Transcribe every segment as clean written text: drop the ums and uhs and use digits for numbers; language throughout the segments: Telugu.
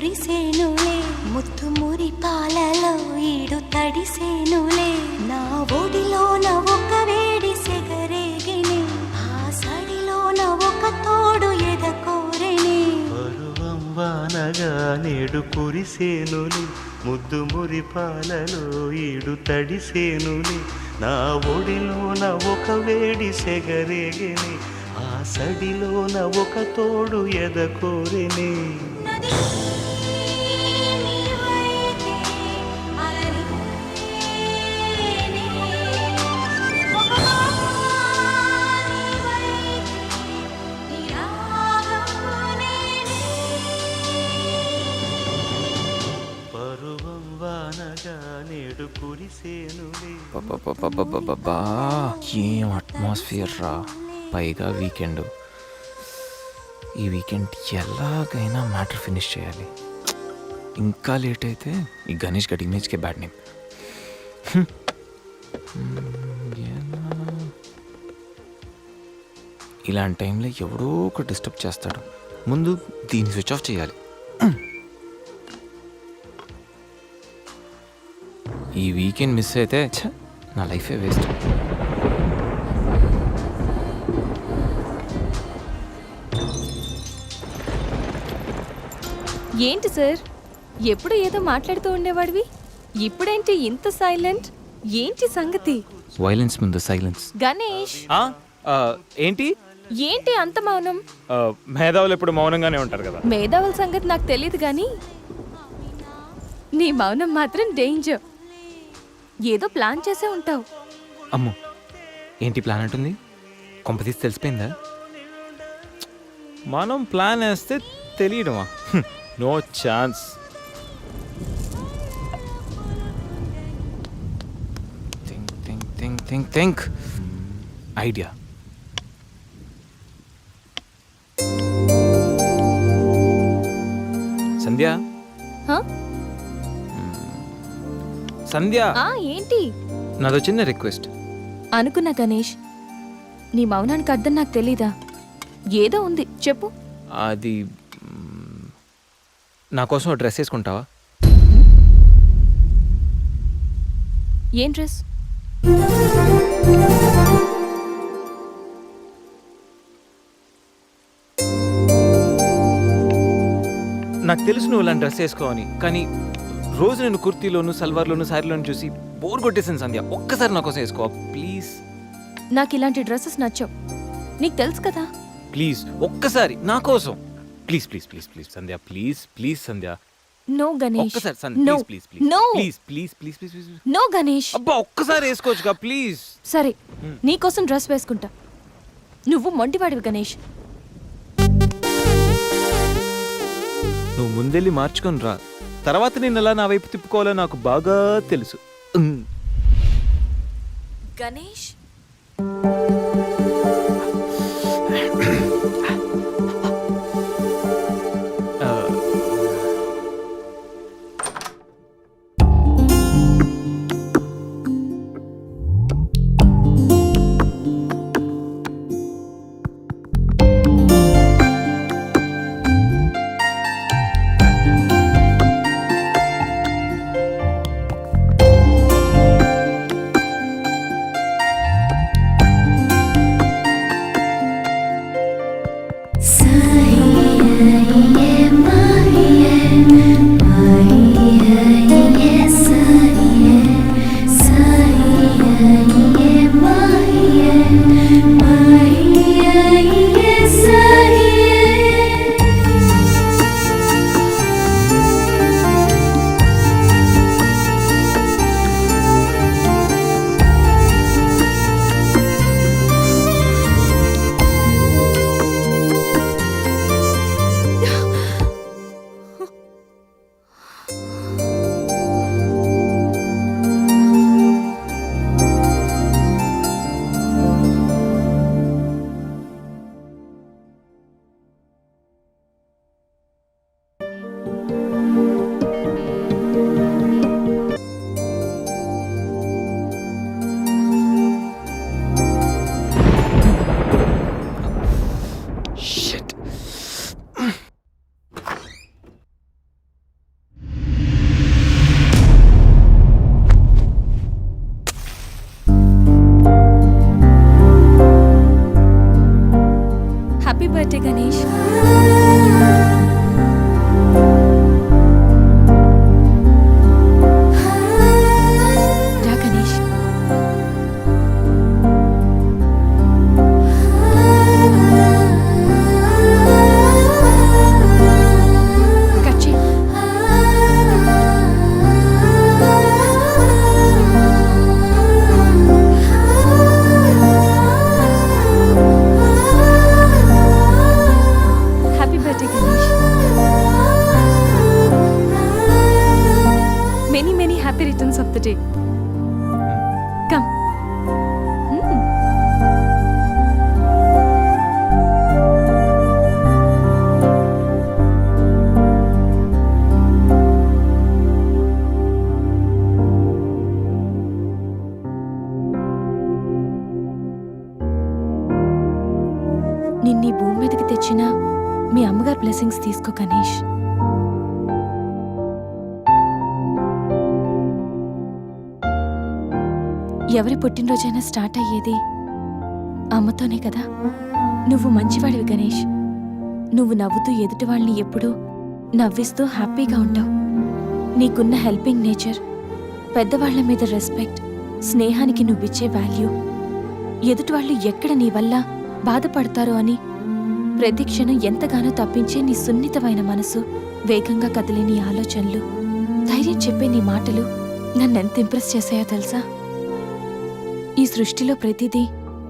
కురిసేనులే ముత్తు మురి పాలలో ఈడు తడిసేనులే నా ఒడిలోన ఒక వేడి సెగరేగిని ఆ సడిలోన ఒక తోడు ఎదకోరెని పరువం వానగా నేడు కురిసేనులే ముద్దు మురి పాలలో ఈడు తడిసేనులే నా ఒడిలోన ఒక వేడి సెగరేగిని ఆ సడిలోన ఒక తోడు ఎదకోరెని పరువం వానగా నేడు కురిసేనులే. ఏం అట్మాస్ఫియర్ రా, పైగా వీకెండ్. ఈ వీకెండ్ ఎలాగైనా మ్యాటర్ ఫినిష్ చేయాలి. ఇంకా లేట్ అయితే ఈ గణేష్ గడి ఇమేజ్కే బ్యాడ్ నేమ్. ఇలాంటి టైంలో ఎవడో ఒక డిస్టర్బ్ చేస్తాడు. ముందు దీన్ని స్విచ్ ఆఫ్ చేయాలి. ఈ వీకెండ్ మిస్ అయితే నా లైఫే వేస్ట్. ఏంటి సార్, ఎప్పుడు ఏదో మాట్లాడుతూ ఉండేవాడివి, ఇప్పుడేంటి ఇంత సైలెంట్? ఏంటి సంగతి? వైలెన్స్ ముందు సైలెన్స్. గణేష్, ఏంటి ఏంటి అంత మౌనం? మేధావులు ఎప్పుడు మౌనంగానే ఉంటారు కదా. మేధావుల సంగతి నాకు తెలియదు కానీ నీ మౌనం మాత్రం డేంజర్. ఏదో ప్లాన్ చేసే ఉంటావు. అమ్మో, ఏంటి ప్లాన్ అంటుంది? కొంపతీసి తెలిసిపోయిందా? మనం ప్లాన్ వేస్తే తెలియడమా? No chance. Think idea. Sandhya, Sandhya, ఏంటి? నాదో చిన్న రిక్వెస్ట్. అనుకున్నా గణేష్, నీ మౌనానికి అర్థం నాకు తెలీదా? ఏదో ఉంది, చెప్పు. అది నా కోసం డ్రెస్ వేసుకుంటావా? ఏం డ్రెస్? నాకు తెలుసు నువ్వు ఇలాంటి డ్రెస్ వేసుకోవని, కానీ రోజు నేను కుర్తీలోను సల్వార్లోను శారీలోను చూసి బోర్ కొట్టేసాను. సంధ్య, ఒక్కసారి నా కోసం వేసుకోవా ప్లీజ్? నాకు ఇలాంటి డ్రెస్సెస్ నచ్చవు, నీకు తెలుసు కదా. ప్లీజ్ ఒక్కసారి నా కోసం. Please please please please Sandhya, please please Sandhya. No Ganesh, ఒక్కసారి Sandhya, no, please please no, please please please please please. No Ganesh. అబ్బా, ఒక్కసారి వేసుకోవచ్చుగా ప్లీజ్. సరే, నీకోసం డ్రెస్ వేసుకుంటా. నువ్వు మొండివాడివి గణేష్. నువ్వు ముందెళ్ళి మార్చుకొని రా, తర్వాత నేను ఎలా నా వైపు తిప్పుకోవాలో నాకు బాగా తెలుసు. గణేష్, కమ్. నిన్నీ భూమి మీదకి తెచ్చిన మీ అమ్మగారు బ్లెస్సింగ్స్ తీసుకో గణేష్. ఎవరి పుట్టినరోజైనా స్టార్ట్ అయ్యేది అమ్మతోనే కదా. నువ్వు మంచివాడివి గణేష్. నువ్వు నవ్వుతూ ఎదుటి వాళ్ళని ఎప్పుడూ నవ్విస్తూ హ్యాపీగా ఉంటావు. నీకున్న హెల్పింగ్ నేచర్, పెద్దవాళ్ల మీద రెస్పెక్ట్, స్నేహానికి నువ్విచ్చే వాల్యూ, ఎదుటివాళ్లు ఎక్కడ నీ వల్ల బాధపడతారో అని ప్రతి క్షణం ఎంతగానో తప్పించే నీ సున్నితమైన మనసు, వేగంగా కదిలే నీ ఆలోచనలు, ధైర్యం చెప్పే నీ మాటలు నన్నెంత ఇంప్రెస్ చేశాయో తెలుసా? ఈ సృష్టిలో ప్రతిదీ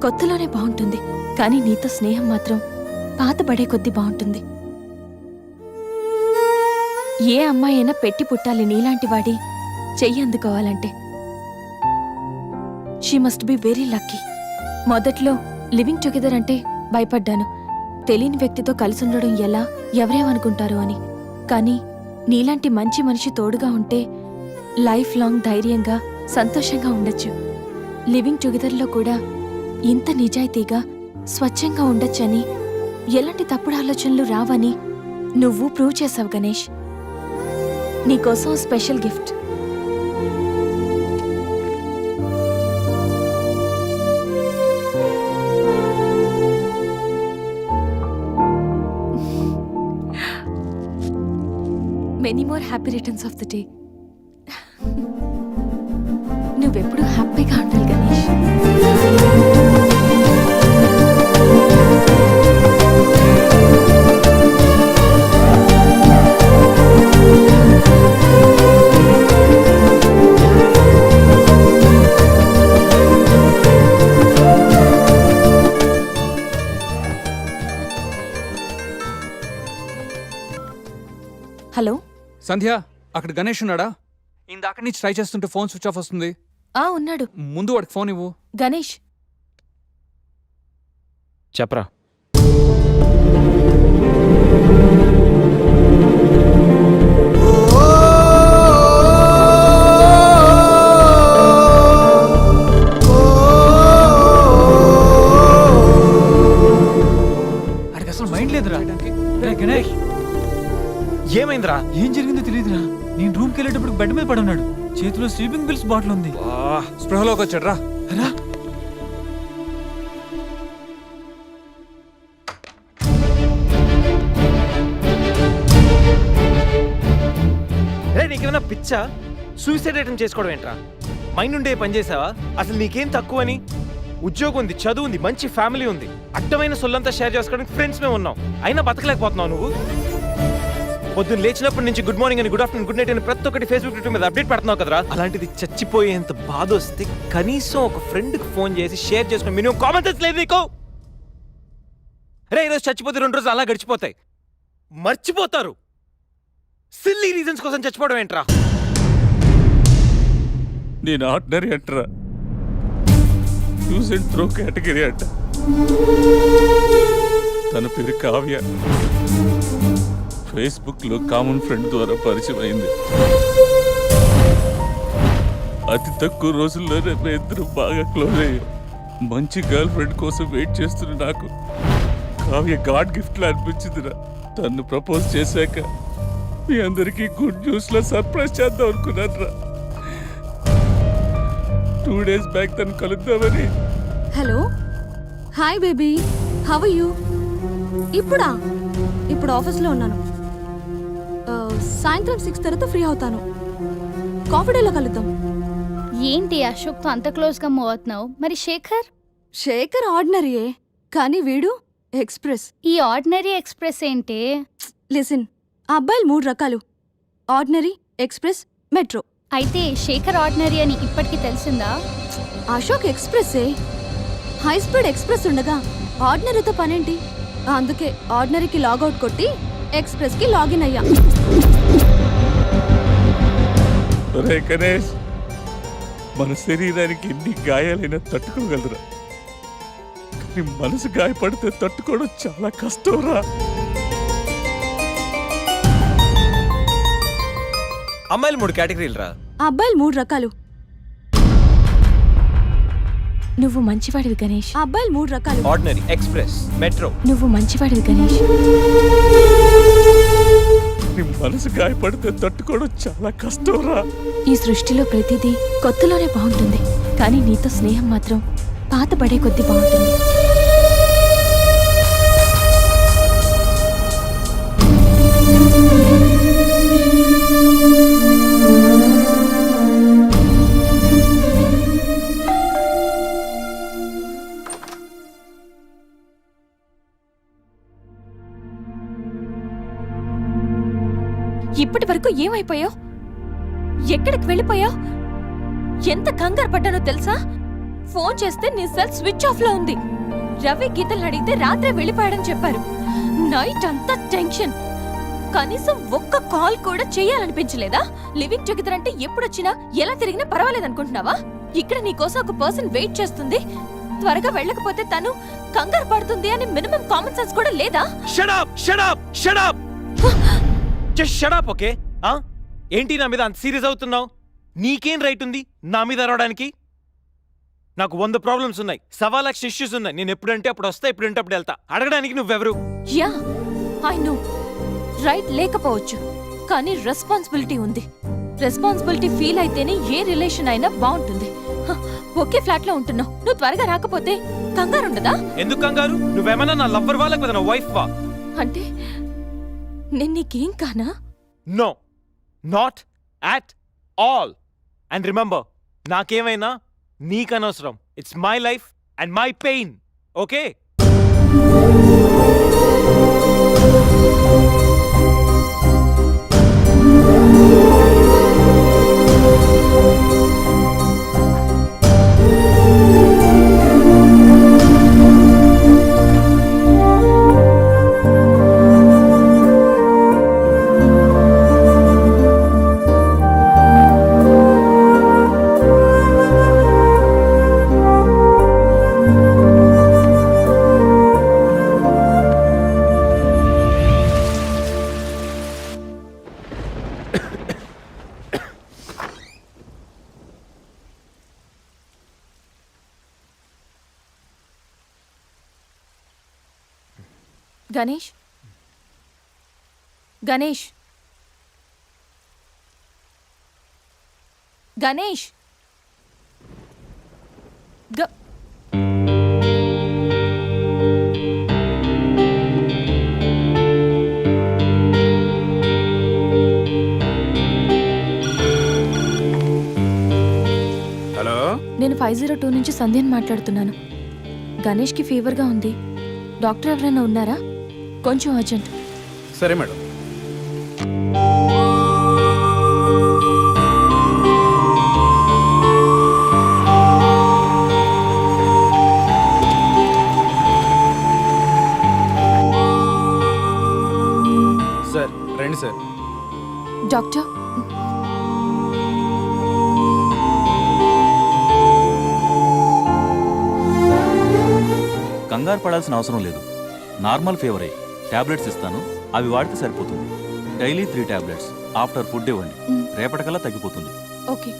కొత్తలోనే బాగుంటుంది, కానీ నీతో స్నేహం మాత్రం పాతబడే కొద్దీ బాగుంటుంది. ఏ అమ్మాయి అయినా పెట్టి పుట్టాలి నీలాంటి వాడి చెయ్యి అందుకోవాలంటే. She must be very lucky. మొదట్లో లివింగ్ టుగెదర్ అంటే భయపడ్డాను. తెలియని వ్యక్తితో కలిసి ఉండడం ఎలా, ఎవరేమనుకుంటారో అని. కానీ నీలాంటి మంచి మనిషి తోడుగా ఉంటే లైఫ్ లాంగ్ ధైర్యంగా సంతోషంగా ఉండొచ్చు. లివింగ్ టుగెదర్లో కూడా ఇంత నిజాయితీగా స్వచ్ఛంగా ఉండొచ్చని, ఎలాంటి తప్పుడు ఆలోచనలు రావని నువ్వు ప్రూవ్ చేసావు గణేష్. నీకోసం special gift. Many more happy returns of the day. నువ్వెప్పుడు హ్యాపీగా ఉండాలి గణేష్. హలో సంధ్య, అక్కడ గణేష్ ఉన్నాడా? ఇందాక నుంచి ట్రై చేస్తుంటే ఫోన్ స్విచ్ ఆఫ్ వస్తుంది. ఉన్నాడు. ముందు వాడికి ఫోన్ ఇవ్వు. గణేష్, చెప్పరా. అడికి అసలు మైండ్ లేదురా. రే గణేష్, ఏమైందిరా? ఏం జరిగిందో తెలియదురా. నేను రూమ్కి వెళ్ళేటప్పుడు బెడ్ మీద పడున్నాడు. చేతిలో స్లీపింగ్ పిల్స్ బాటిల్ ఉంది. స్పృహలోకి వచ్చాడు రా. రా. రే, నీకేమైనా పిచ్చా? సూసైడ్ అటెంప్ట్ చేసుకోవడం ఏంట్రా? మైండ్ ఉండే పని చేసావా? అసలు నీకేం తక్కువని? ఉద్యోగం ఉంది, చదువు ఉంది, మంచి ఫ్యామిలీ ఉంది, అడ్డమైన సొల్లంతా షేర్ చేసుకోవడానికి ఫ్రెండ్స్ మేము ఉన్నాం. అయినా బతకలేకపోతున్నావు నువ్వు. పొద్దున్న లేచినప్పటి నుంచి గుడ్ మార్నింగ్ అని, గుడ్ ఆఫ్టర్నూన్, గుడ్ నైట్ అని ప్రతి ఒక్కటి ఫేస్బుక్ ట్విట్టర్ మీద అప్డేట్ పెడుతున్నావు కదరా. అలాంటిది చచ్చిపోయేంత బాధ వస్తే కనీసం ఒక ఫ్రెండ్కి ఫోన్ చేసి షేర్ చేసుకుని మినిమం కామన్ సెన్స్ లేదు నీకు? రే, ఈరోజు చచ్చిపోతే 2 రోజులు అలా గడిచిపోతాయి, మర్చిపోతారు. సిల్లీ రీజన్స్ కోసం చచ్చిపోవడం ఏంట్రా? నేను ఆర్డినరీ అంటరా, యూజ్ అండ్ త్రో కేటగిరీ అంట. తన పేరు కావ్య. ఫేస్బుక్లో కామన్ ఫ్రెండ్ ద్వారా పరిచయం అయింది. అతి తక్కువ రోజుల్లోనే మేము ఇద్దరు బాగా క్లోజ్ అయ్యాం. మంచి గర్ల్ ఫ్రెండ్ కోసం వెయిట్ చేస్తున్న నాకు కావ్య గాడ్ గిఫ్ట్లా అనిపించిందిరా. తను ప్రపోజ్ చేశాక మీ అందరికీ గుడ్ న్యూస్లో సర్ప్రైజ్ చేద్దాం అనుకున్నాను రా. 2 days బ్యాక్ తను కలుద్దామని. Hello, hi baby, how are you? ఇప్పుడు ఆఫీస్లో ఉన్నాను. సాయంత్రం 6 తర్వాత ఫ్రీ అవుతాను. కాఫీ డేలో కలుద్దాం. ఏంటి అశోక్తో అంత క్లోజ్గా మూవ్ అవుతున్నావు? మరి శేఖర్ ఆర్డినరీయే, కానీ వీడు ఎక్స్ప్రెస్. ఈ ఆర్డినరీ ఎక్స్ప్రెస్ ఏంటి? లిసన్, ఆ అబ్బాయిలు 3 రకాలు: ఆర్డినరీ, ఎక్స్ప్రెస్, మెట్రో. అయితే శేఖర్ ఆర్డినరీ అని ఇప్పటికి తెలిసిందా? అశోక్ ఎక్స్ప్రెస్సే. హై స్పీడ్ ఎక్స్ప్రెస్ ఉండగా ఆర్డినరీతో పనేంటి? అందుకే ఆర్డినరీకి లాగౌట్ కొట్టి ఎక్స్ప్రెస్కి లాగిన్ అయ్యా. రే గణేష్, మన శరీరానికి ఎన్ని గాయాలైనా తట్టుకోగలరా, కానీ మనసు గాయపడితే తట్టుకోవడం చాలా కష్టంరా. అమ్మాయిలు 3 కేటగిరీలు రా. అబ్బాయిలు 3 రకాలు. నువ్వు మంచివాడివి గణేష్. అబ్బాయిలు 3 రకాలు. Ordinary, express, metro. నువ్వు మంచివాడివి గణేష్. నీ మనసు గాయపడితే తట్టుకోవడం చాలా కష్టంరా. ఈ సృష్టిలో ప్రతిదీ కొత్తలోనే బాగుంటుంది, కానీ నీతో స్నేహం మాత్రం పాత పడే కొద్దీ బాగుంటుంది. ఇప్పటి వరకు ఏమైపోయావు? ఎక్కడికి వెళ్ళిపోయావు? ఎంత కంగారు పడ్డానో తెలుసా? ఫోన్ చేస్తే నీ సెల్ స్విచ్ ఆఫ్ లో ఉంది. రవి గీతలు అడిగితే రాత్రే వెళ్ళిపోయాడని చెప్పారు. నైట్ అంతా టెన్షన్. కనీసం ఒక్క కాల్ కూడా చేయాలనిపించలేదా? లివింగ్ టుగెదర్ అంటే ఎప్పుడొచ్చినా ఎలా తిరిగినా పర్వాలేదనుకుంటున్నావా? ఇక్కడ నీకోసం ఒక పర్సన్ వెయిట్ చేస్తుంది. త్వరగా వెళ్ళకపోతే తను కంగారు పడుతుంది అని మినిమం కామన్ సెన్స్ కూడా లేదా? Shut up, shut up, shut up. Just shut up, okay? ఏంటి నా మీద అంత సీరియస్ అవుతున్నావు? నీకేం రైట్ ఉంది నా మీద అరవడానికి? నాకు 100 ప్రాబ్లమ్స్ ఉన్నాయి, 1.25 లక్ష ఇష్యూస్ ఉన్నాయి. నేను ఎప్పుడంటే అప్పుడు వస్తా, ఎప్పుడంటే అప్పుడు వెళ్తా. అడగడానికి నువ్వెవరు? యా ఐ నో, రైట్ లేకపోవచ్చు, కానీ రెస్పాన్సిబిలిటీ ఉంది. రెస్పాన్సిబిలిటీ ఫీల్ అయితేనే ఏ రిలేషన్ అయినా బాగుంటుంది. ఒకే ఫ్లాట్ లో ఉంటున్నావు, నువ్వు త్వరగా రాకపోతే కంగారు ఉండదా? ఎందుకు కంగారు? నువ్వేమన్నా నా లవ్వర్ వా లేకపోతే నా వైఫ్ వా? అంటే నేను నీకేం కానా? No, not at all. And remember, నాకేమైనా నీకనవసరం. It's my life and my pain, okay? Ganesh, Ganesh, Ganesh, hello, నేను 502 నుంచి సంధ్యని మాట్లాడుతున్నాను. గణేష్కి ఫీవర్గా ఉంది. డాక్టర్ ఎవరైనా ఉన్నారా? కొంచెం అర్జెంట్. సరే మేడం. సార్ రండి సార్. డాక్టర్, కంగారు పడాల్సిన అవసరం లేదు. నార్మల్ ఫీవరే. టాబ్లెట్స్ ఇస్తాను, అవి వాడితే సరిపోతుంది. Daily 3 tablets. ఆఫ్టర్ ఫుడ్ ఇవ్వండి, రేపటికల్లా తగ్గిపోతుంది. ఓకే.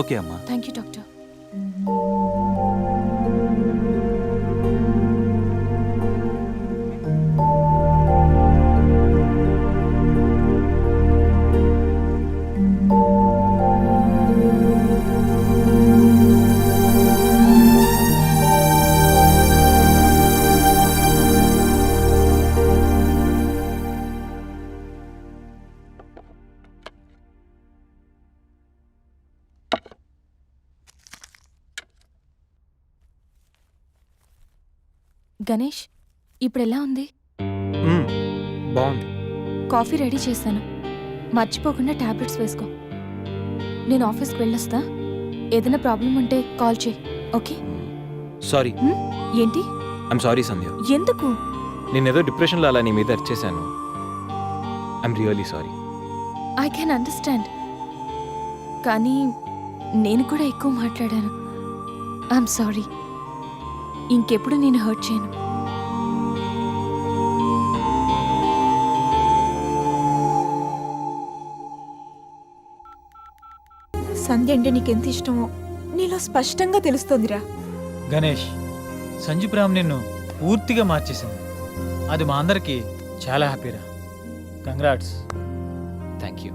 ఓకే అమ్మా. Thank you doctor. గణేష్, ఇప్పుడు ఎలా ఉంది? బాగుంది. కాఫీ రెడీ చేశాను, మర్చిపోకుండా టాబ్లెట్స్ వేసుకో. నేను ఆఫీస్కి వెళ్ళొస్తా. ఏదైనా ప్రాబ్లం ఉంటే కాల్ చేయి, ఓకే? సారీ. ఏంటి? I'm sorry Sandhya. ఎందుకు? నేనేదో డిప్రెషన్లో అలా నీ మీద అరిచేశాను. I'm really sorry. I can understand, కానీ నేను కూడా ఎక్కువ మాట్లాడాను. I'm sorry. ఇంకెప్పుడు నేను హర్ట్ చేయను. సంధ్య అంటే నీకెంత ఇష్టమో నీలో స్పష్టంగా తెలుస్తోందిరా. గణేష్, సంజు ప్రేమ నిన్ను పూర్తిగా మార్చేసింది. అది మా అందరికీ చాలా హ్యాపీరా. కంగ్రాట్స్. Thank you.